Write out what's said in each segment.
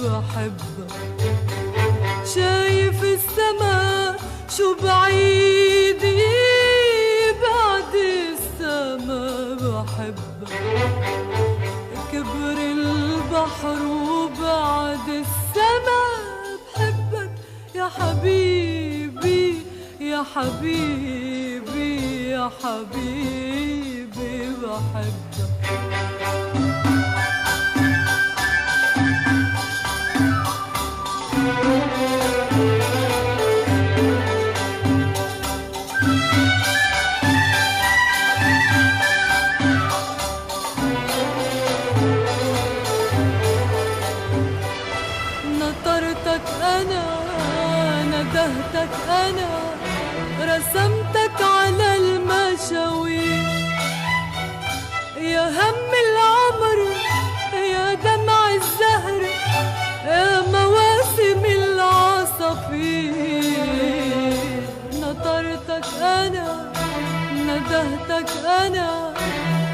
بحبك. شايف السما شو بعيدة بعد السما بحبك. كبر البحر وبعد السما بحبك يا حبيبي يا حبيبي يا حبيبي بحبك. نطرتك أنا ندهتك أنا رسمتك على المشاوير. يا هم العمر يا دمع الزهر يا مواسم العصافير. نطرتك أنا ندهتك أنا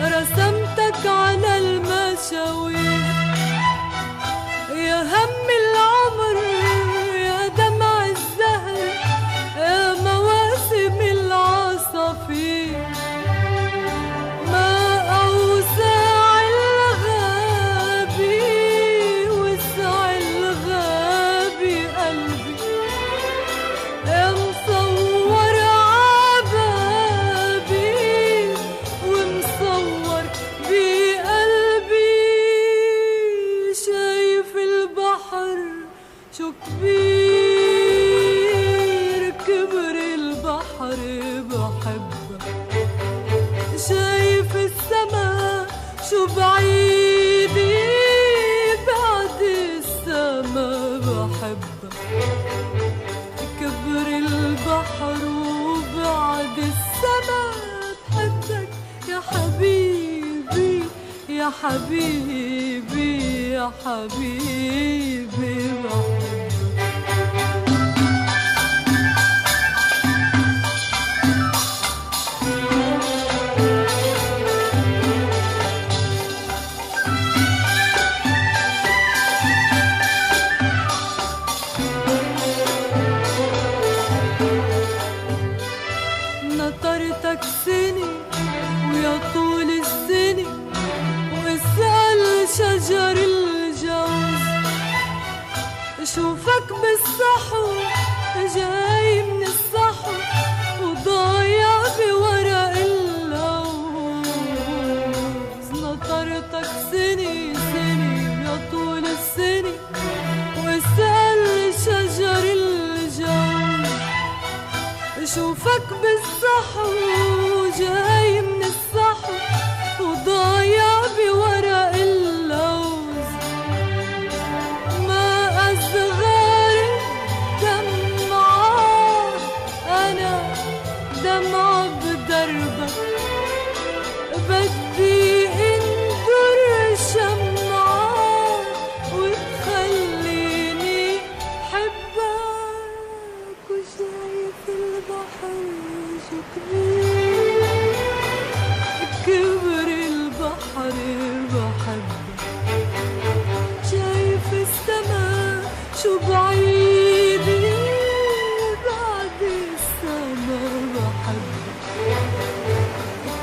رسمتك على المشاوير. يا هم العمر يا دمع الزهر يا مواسم العصافير. ما أوسع الغابي وسع الغابي قلبي. يا مصور عبابي ومصور بقلبي. شايف البحر شو كبير كبر البحر بحبك. شايف السما شو بعيدة بعد السما بحبك. كبر البحر وبعد السما بحبك يا حبيبي يا حبيبي يا حبيبي بحبك. نطرتك سنة ويا طول السنة واسأل شجر الجوز. شوفك بالصحو جاي من الصحو وضايع بورق اللوز. نطرتك سنة سنة ويا طول السنة واسأل شجر الجوز. شوفك بالصحو جاي من الصحو وضايع بورق اللوز. ما أصغر دمعة أنا دمعة بدربك. بدي انظر شمعة وتخليني حبك. وشايف البحر شو كبير كبر البحر بحبك. شايف السما شو بعيدة بعد السما بحبك.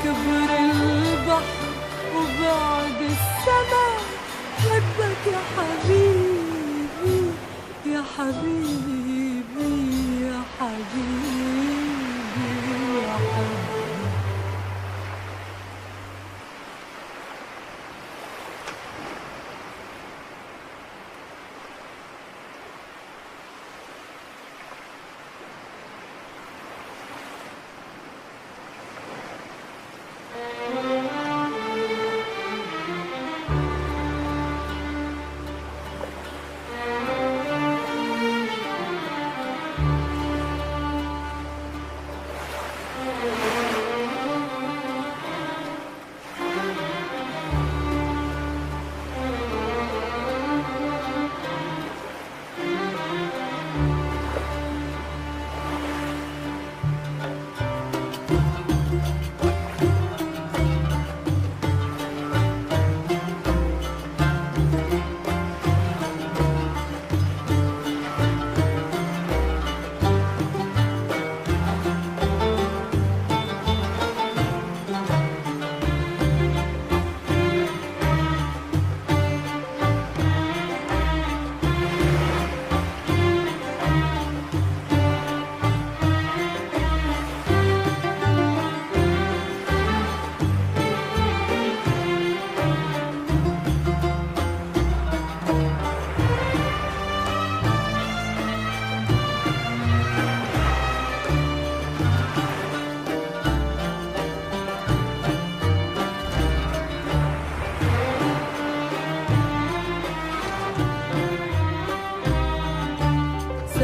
كبر البحر وبعد السما بحبك يا حبيبي يا حبيبي يا حبيبي يا حبيبي.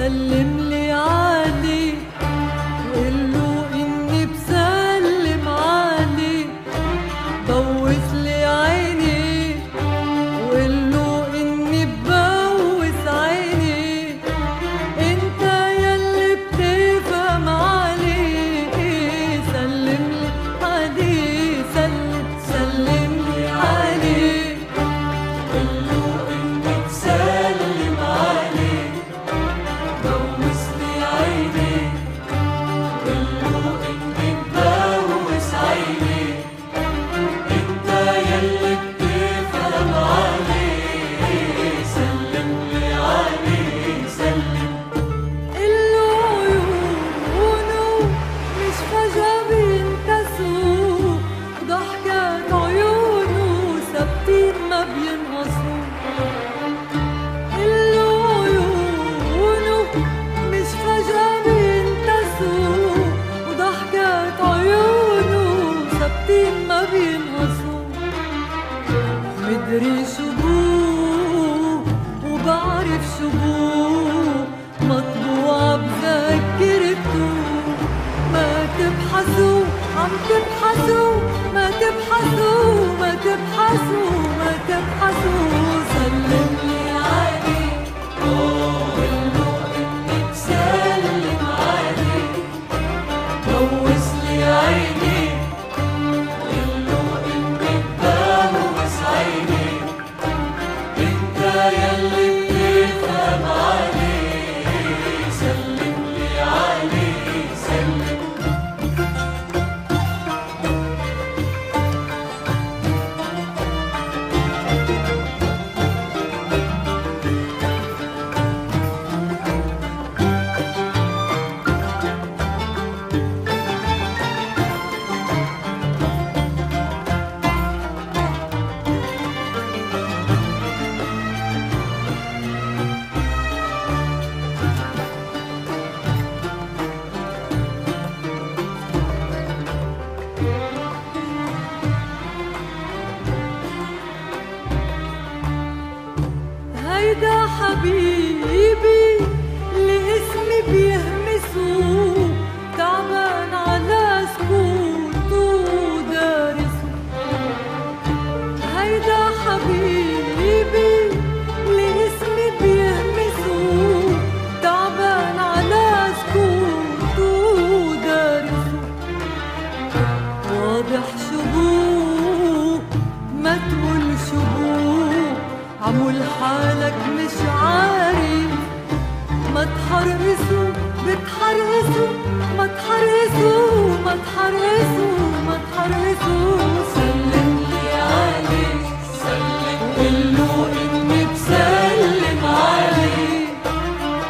سلم لي عليه وقله إني بسلم عليه. بوس لي عيني وقله إني ببوس عيني. انت يلي بتفهم عليه. سلم لي عليه سلم لي عليه قله إني بسلم عليه. بوس لي عيني قله إني ببوس عيني. انت يلي بتفهم عليه. سلم لي عليه سلم. قله عيونه مش فجأة بينكسوا. ضحكات عيونه ثابتين ما بينقصوا. قله عيونه مش فجأة بينكسوا. وضحكات عيونه ثابتين ما بينقصوا. مدري شو بوه وبعرف شو بوه. مطبوعة بذاكرته. ما تبحثوا عم تبحثوا. ما تبحثوا ما تبحثوا ما تبحثوا. سلم لي عليه قله إني بسلم عليه. بوس لي عيني قله إني ببوس عيني. انت يلي بتفهم عليه. سلم لي عليه سلم. هيدا حبيبي اللي اسمي بيهمسه. تعبان على سكوته دارسه. هيدا حبيبي اللي اسمي بيهمسه. تعبان على سكوته دارسه. واضح شبوه ما تقول شبوه. عمول حالك مش عارف. ما تحرقسوا بتحرقسوا. ما تحرقسوا ما تحرقسوا ما تحرقسوا. سلم لي عليه سلم قله إني بسلم عليه.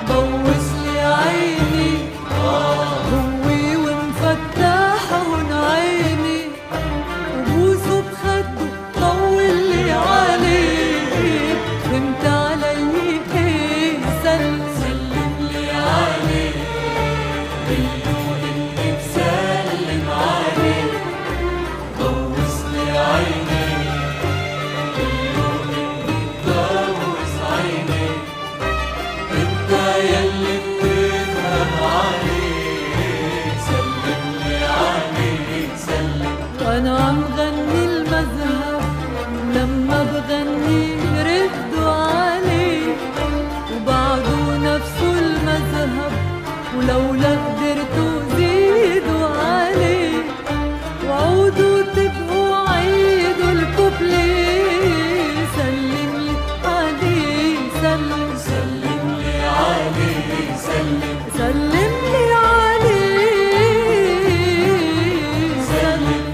بوس لي عيني هوي ومفتحون عيني. وبوسه بخده طول لي عليه. فهمت علي ايه سلم لي عليه قله إني بسلم عليه. بوس لي عيني قله إني ببوس عيني. انت يلي بتفهم عليه. سلم لي عليه سلم. وانا عم غني المذهب لما بغني ردوا عليه. وبعده نفسه المذهب ولولا قدرتوا زيدوا عليه. وعودوا تبقوا عيدوا الكوبليه. سلم لي عليه سلم لي عليه سلم لي عليه سلم.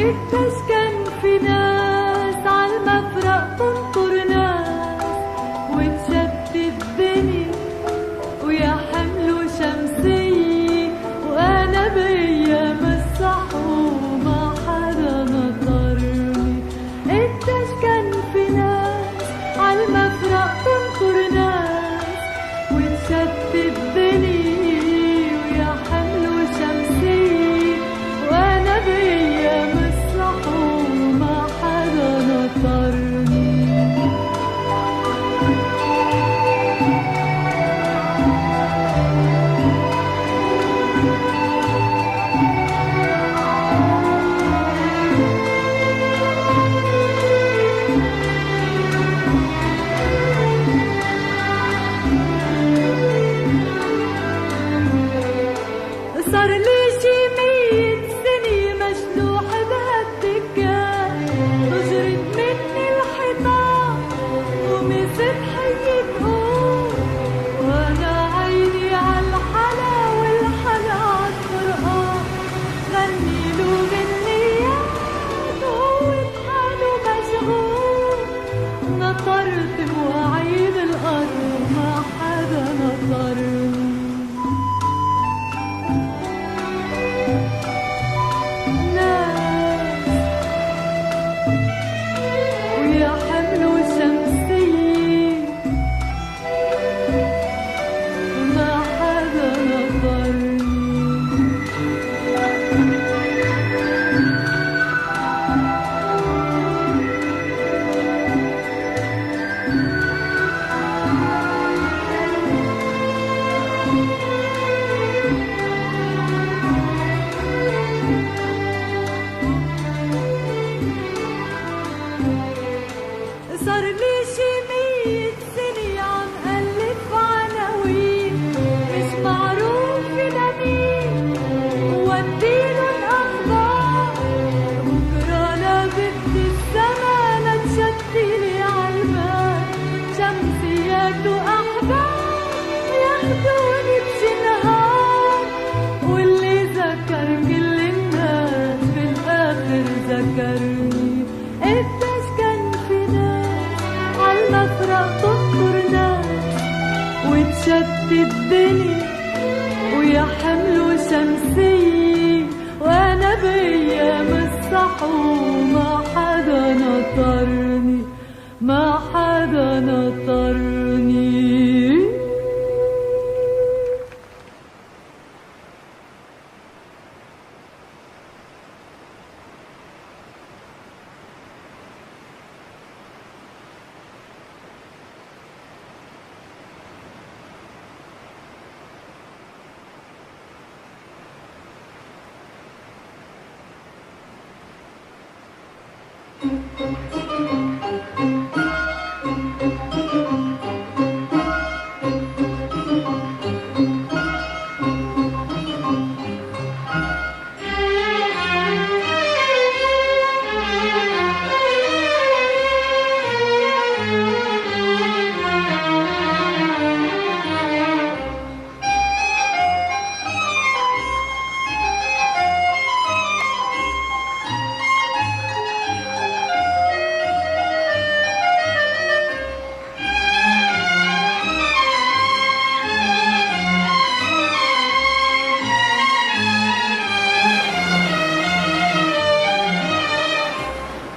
قديش كان في ناس عالمفرق تنطر ناس وتشتت الدنيا ويا حملوا شمسية وأنا بأيام الصح وما حدا نطرني. قديش كان في ناس عالمفرق تنطر ناس وتشتت الدنيا ويا حملوا شمسية وأنا بأيام الصح وما حدا نطرني. صار لي شي 100 سنة مشلوح بهالدكان تجرد مني الحيطان ومسك حي تقول وانا عيني عالحلا والحلا عالقرآن غني له غنيات وهو بحاله مشغول. نطرت مواعيد الأرض وما حدا نطرني. ويا حملوا شمسية وما حدا نطرني. صار لي شي 100 سنة عم ألف عناوين مش معروف لمين ووديلن أخبار بكرة لا بدي السما لا تشتلي عالبال شمسيات وأحباب ياخدوني بشي نهار واللي ذكر كل الناس بالآخر ذكرني. قديش كان في ناس عالمفرق تنطر ناس وتشتت الدنيا ويا حملوا شمسية وأنا بأيام الصح وما حدا نطرني ما حدا نطرني.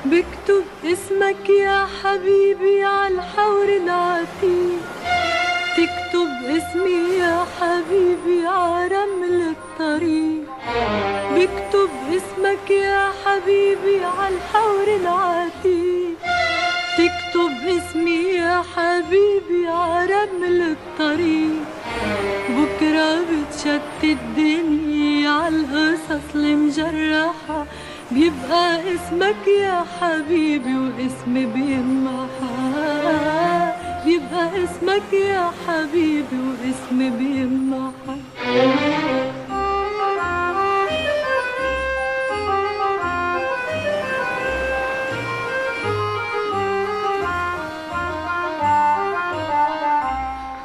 بكتب اسمك يا حبيبي عالحور العتيق تكتب اسمي يا حبيبي عرمل الطريق. بكتب اسمك يا حبيبي عالحور العتيق تكتب اسمي يا حبيبي عرمل الطريق. بكرة بتشتت الدنيا عالقصص المجرحة بيبقى اسمك يا حبيبي واسمي بيمحى. بيبقى اسمك يا حبيبي واسمي بيمحى.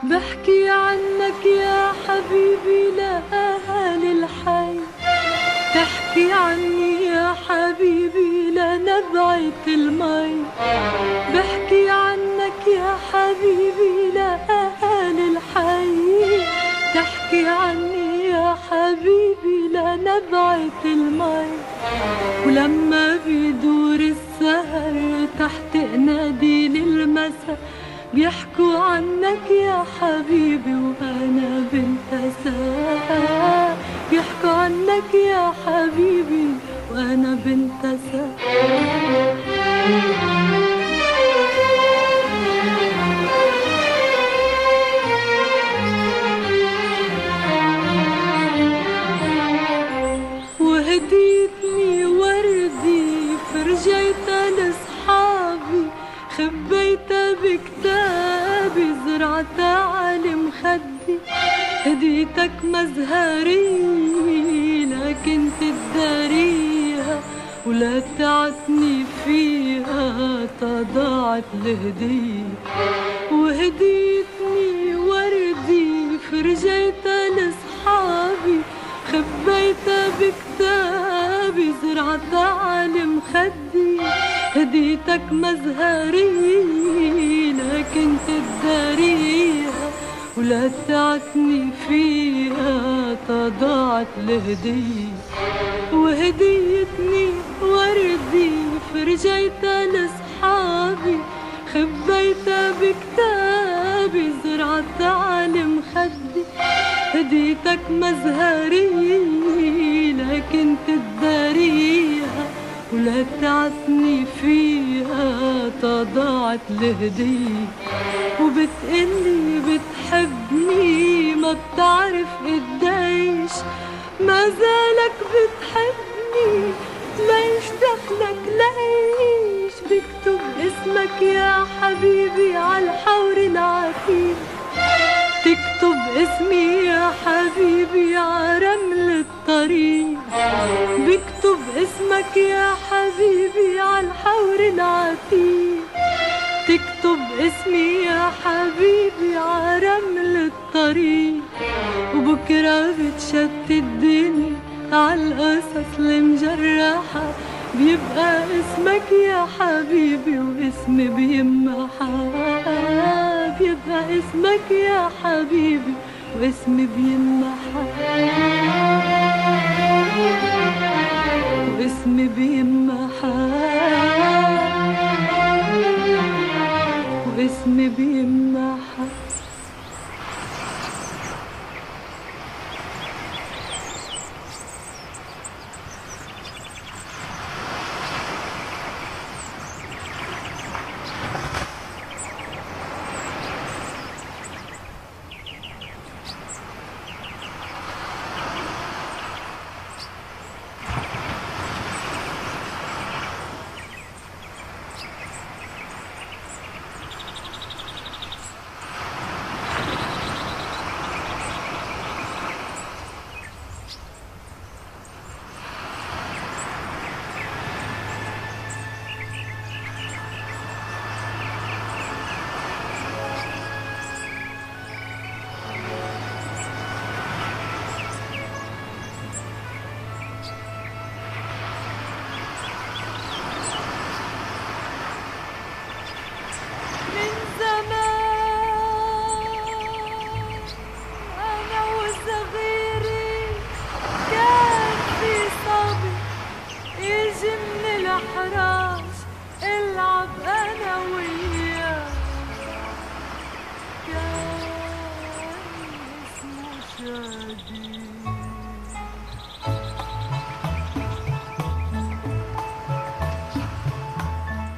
بحكي عنك يا حبيبي لأهالي الحي تحكي عني يا حبيبي لنبعة المي، بحكي عنك يا حبيبي لأهل الحي، تحكي عني يا حبيبي لنبعة المي. ولما بيدور السهر تحت قناديل المساء بيحكوا عنك يا حبيبي وأنا بنت ساعة، بيحكوا عنك يا حبيبي وأنا بنت ساعة. وهديتني وردي فرجيتها لصحابي، خبيتها بكتابي زرعتها على مخدي. هديتك مزهري لكن تداريها ولا تعتني فيها تضاعت الهدية. وهديتني وردي فرجيتها لصحابي، خبيتها بكتابي زرعتها على مخدي. هديتك مزهري لكن تداريها ولا تعتني فيها تضاعت الهدية. وهديتني وردي فرجيتها لصحابي، خبيتها بكتابي زرعتها على مخدي. هديتك مزهري لكن تداريها ولا تعتني فيها تضاعت الهدية. وبتقلي بتحبني ما بتعرف قديش، ما زالك بتحبني ليش دخلك ليش؟ بكتب اسمك يا حبيبي عالحور العتيق، تكتب اسمي يا حبيبي عرمل الطريق. بكتب اسمك يا حبيبي عالحور العتيق، تكتب اسمي يا حبيبي عرمل الطريق. وبكرة بتشتت الدنيا عالقصص المجرحة، بيبقى اسمك يا حبيبي واسمي بيمحى. بيبقى اسمك يا حبيبي واسمي بيمحى، واسمي بيمحى، واسمي بيمحى.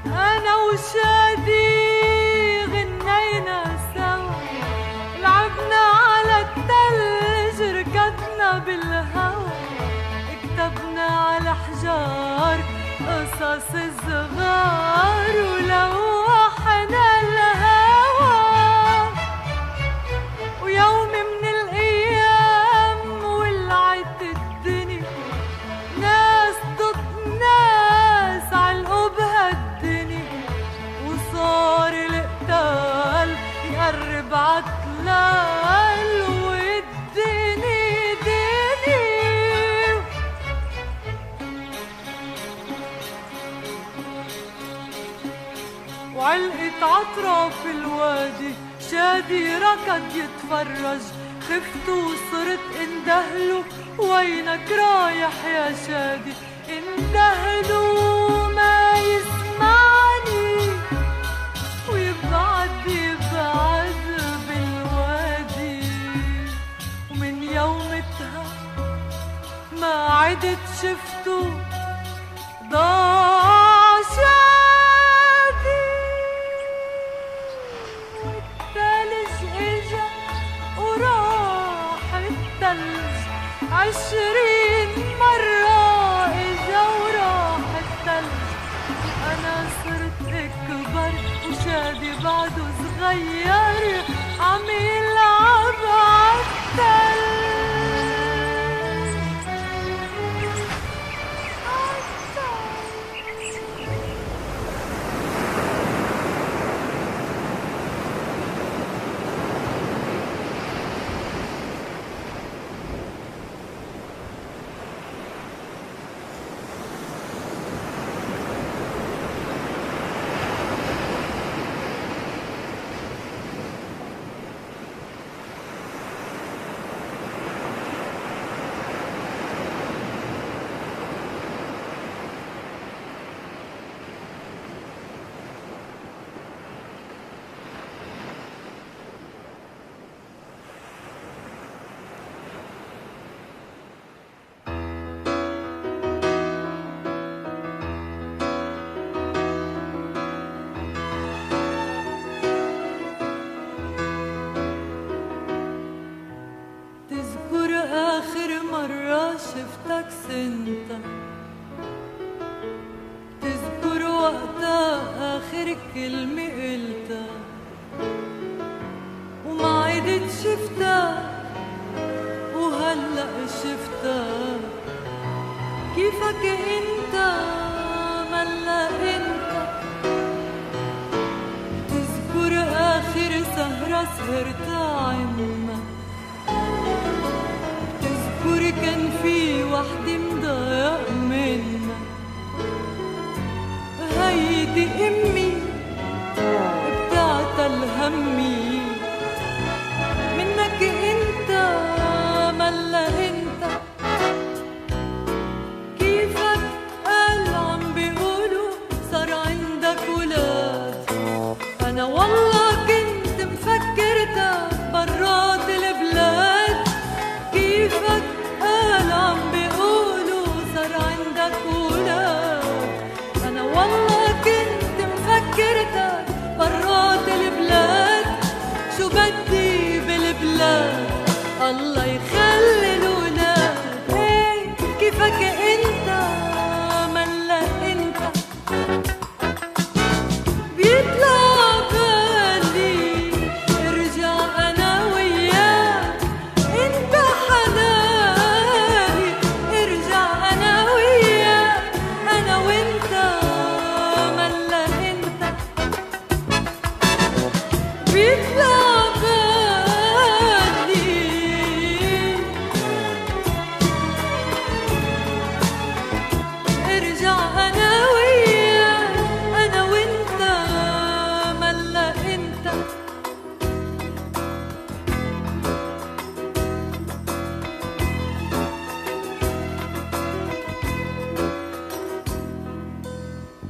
أنا وشادي غنينا سوا، لعبنا على التلج ركضنا بالهوا، كتبنا على حجار قصص الصغار ولوحنا الهوا. ويوم من الأيام ولعت الدنيا، ناس ضد ناس علقوا بهالدنيا، وصار القتال يقرب عالطلال والدنيا دنيا. وعلقت عطرة في الوادي، شادي ركض يتفرج، خفت وصرت اندهله، وينك رايح يا شادي؟ اندهله ما يسمعني، ويبعد يبعد بالوادي. ومن يومتها ما عدت شفته، ضاع شادي. والتلج اجا وراح التلج 20 مرة، اجا وراح التلج. انا صرت اكبر وشادي بعده صغير، عم يلعب عالتلج. شفتك سنتا، تذكر وقتها آخر كلمة قلتها، وما عدت شفتها وهلأ شفتها. كيفك انت ملا انت؟ تذكر آخر سهرة سهرتها عنا، كان في وحدة مضايق منا، هيدي أمي بتاعت الهمي. منك انت ملا انت؟ كيفك قال عم بيقولوا صار عندك ولاد؟ أنا والله كنت مفكرتك برات البلاد. كيفك عم بيقولوا صار عندك ولاد؟ أنا والله كنت مفكرتك برات البلاد. شو بدي بالبلاد؟ الله يخلي الولاد. ايه كيفك انت ملا انت؟ بيطلع بالي ارجع انا وياك، انت حناني ارجع انا وياك، انا وانت ملا انت. بيطلع بالي ارجع انا وياك، انا وانت ملا انت.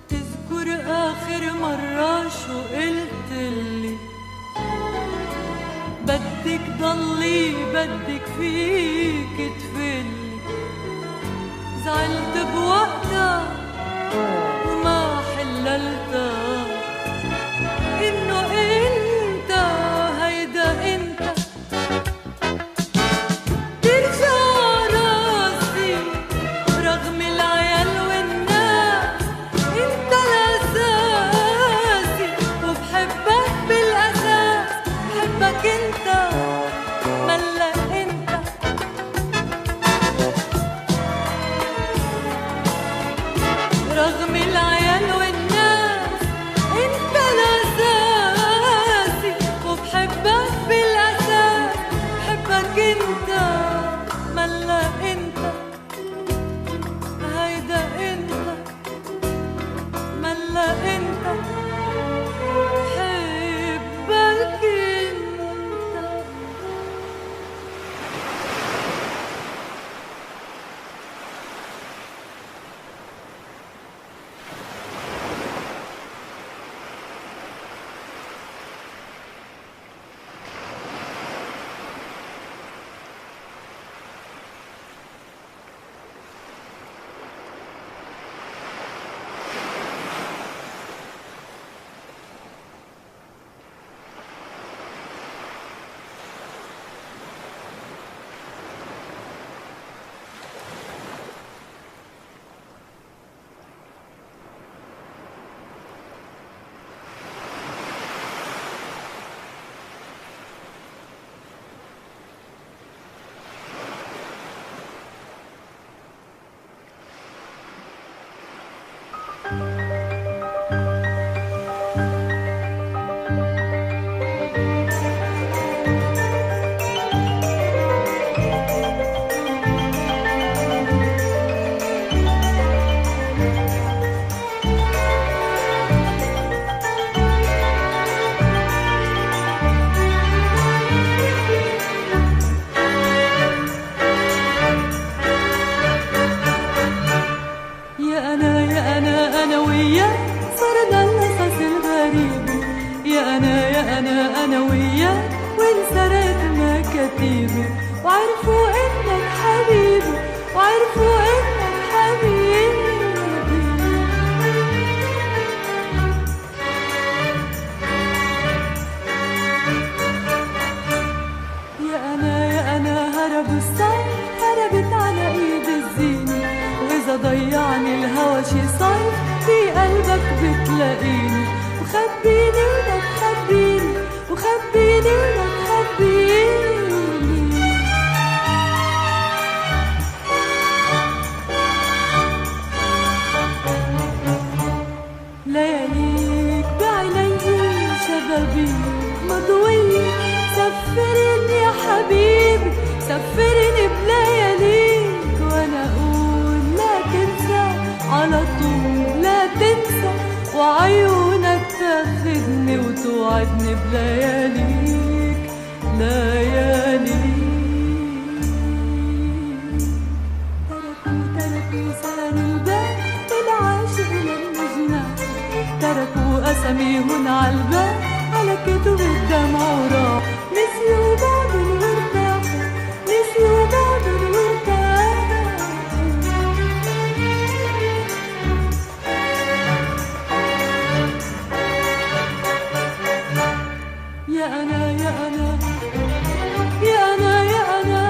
تذكر آخر مرة شو قلتلي؟ بدك ضلي بدك فيك تفلي. زعلت بوقتها وما حللتها، إنه انت هيدا انت. ترجع راسي رغم العيال والناس، انت الاساسي وبحبك بالاساس. بحبك انت ملا انت. رغم العيال والناس انت الاساسي وبحبك بالاساس. بحبك انت ملا انت. هيدا انت ملا انت. أنا وياك صرنا القصص الغريبة. يا أنا يا أنا وياك وانسرت مكاتيبي، وعرفوا إنك حبيبي، وعرفوا إنك حبيبي. يا أنا هرب الصيف، هربت على إيد الزينة، وإذا ضيعني الهوى شي صيف في قلبك بتلاقيني، وخبيني لك خبيني، وخبيني لك خبيني. لياليك بعيني شبابيك مضوية، سفرني يا حبيبي سفرني بلياليك، وانا اقول لا تنسى على طول لا تنسى، وعيونك تاخدني وتوعدني بلياليك لياليك. تركوا سهر الباب العاشق للمجنان، تركوا أساميهن عالباب على كتب الدمع وراح، نسيوا بعض وارتاحوا، نسيوا بعض وارتاحوا. يا أنا يا أنا يا أنا يا أنا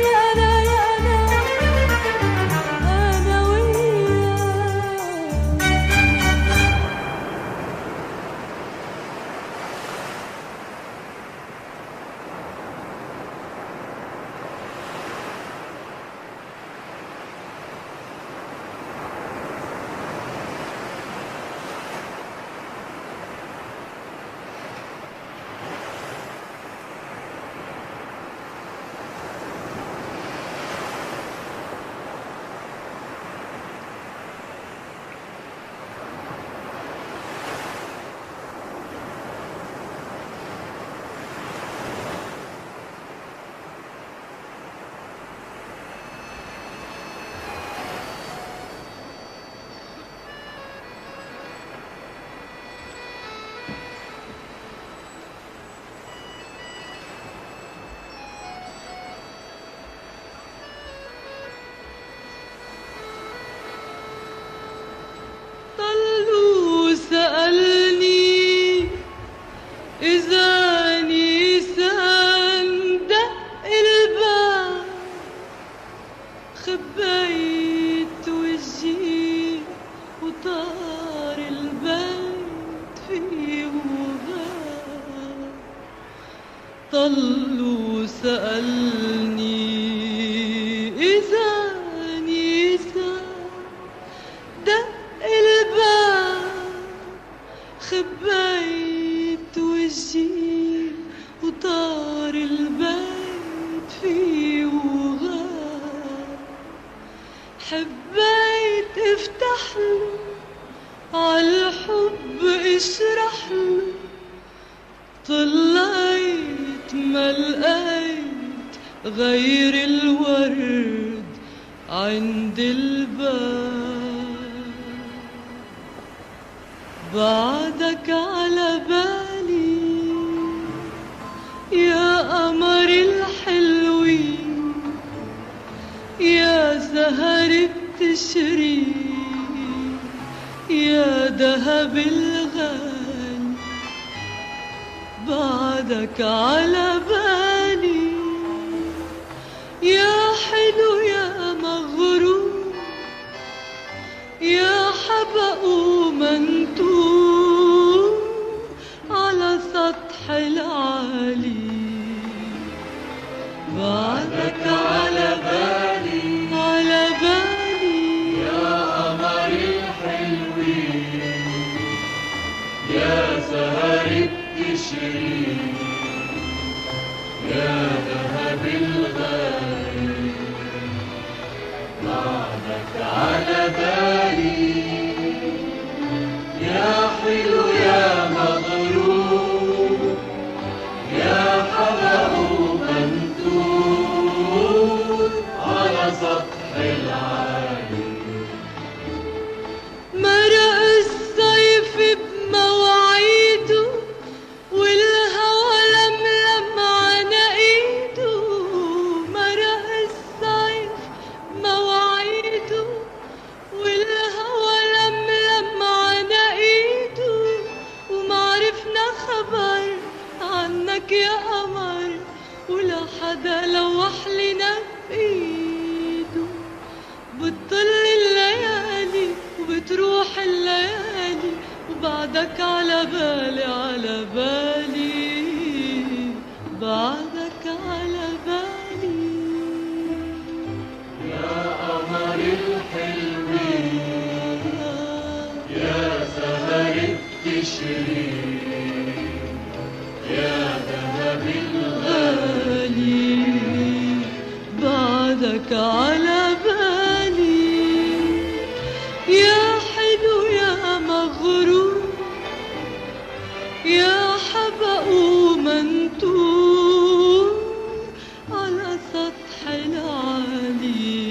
يا أنا يا أنا أنا وياك. سألني إذا نيسان دق الباب، خبيت وجهي وطار البيت فيه وغاب. طلوا سألني إذا نيسان دق الباب، خبيت وجهي وطار البيت فيه وغاب. حبيت افتح له عالحب اشرح له، طلعت ما لقيت غير الورد عند الباب. بعدك على بالي يا قمر الحلوين، يا زهر بتشري يا دهب الغالي. بعدك على بالي يا حلو يا مغرور، يا حبق ومنتور على سطح العالي. بعدك على بالي على بالي يا قمر الحلوين، يا سهر بتشري يا ذهب الغالي. بعدك على بالي يا حلو يا مغرور، يا حبق منثور على سطح العالي. يا قمر ولا حدا لوح لنا بإيده. بتطل الليالي وبتروح الليالي وبعدك على بالي على بالي، بعدك على بالي يا قمر الحلوين يا سهر التشرين يا ذهب الغالي بعدك على بالي. يا حلو يا مغرور يا حبق ومنتور على سطح العالي.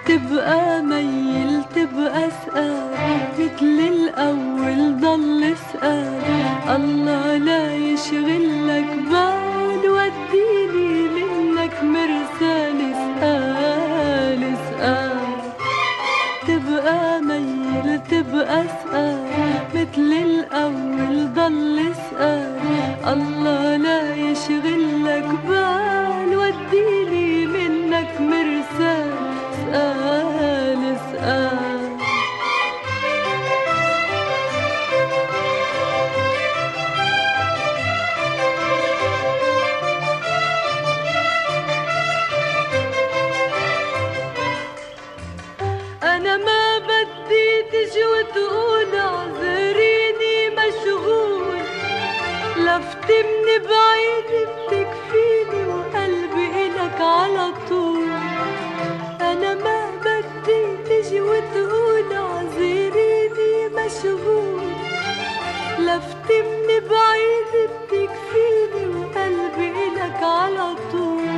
تبقى ميل تبقى سقال مثل الأول ضل اسأل الله لا يشغلك بال وديني منك مرسال اسأل اسأل. تبقى ميل تبقى سقال مثل الأول ضل اسأل الله لا يشغلك بال وديني منك مرسال اسأل اسأل. أنا ما بدي تجي وتقول اعذريني مشغول، لفتي من بعيد بتكفيني وقلبي إلك على طول. أنا ما بدي تجي وتقول اعذريني مشغول، لفتي من بعيد بتكفيني وقلبي إلك على طول.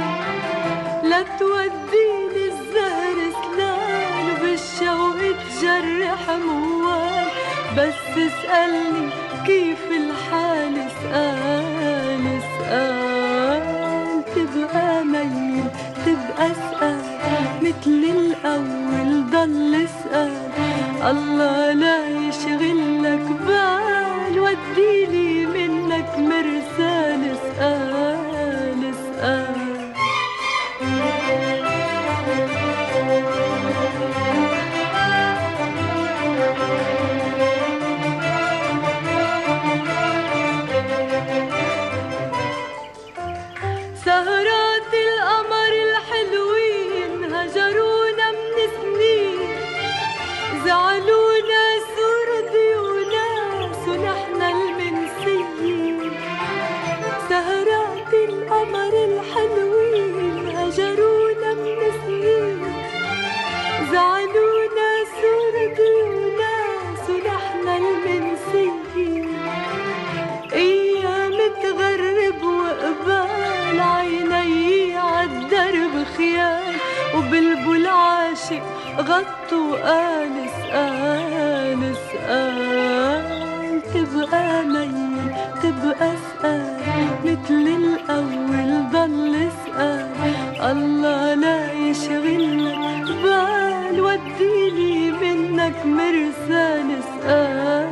لا توديني الزهر سلال وبالشوق تجرح موال، بس اسألني كيف الحال اسأل اسأل. تبقى ميل تبقى اسأل مثل الأول ضل اسأل الله لا يشغلك بال وديني منك مرسال اسأل اسأل. سهرات القمر الحلوين هجرونا من سنين، زعلونا سردي وناس ونحن المنسيين. سهرات القمر الحلوين هجرونا من سنين، زعلونا سردي وناس ونحن المنسيين. ايام تغرب وقبال عيني عالدرب خيال، وبلبل عاشق غطوا قال اسأل اسأل. تبقى ميل تبقى اسأل مثل الأول ضل اسأل الله لا يشغلك بال وديني منك مرسال اسأل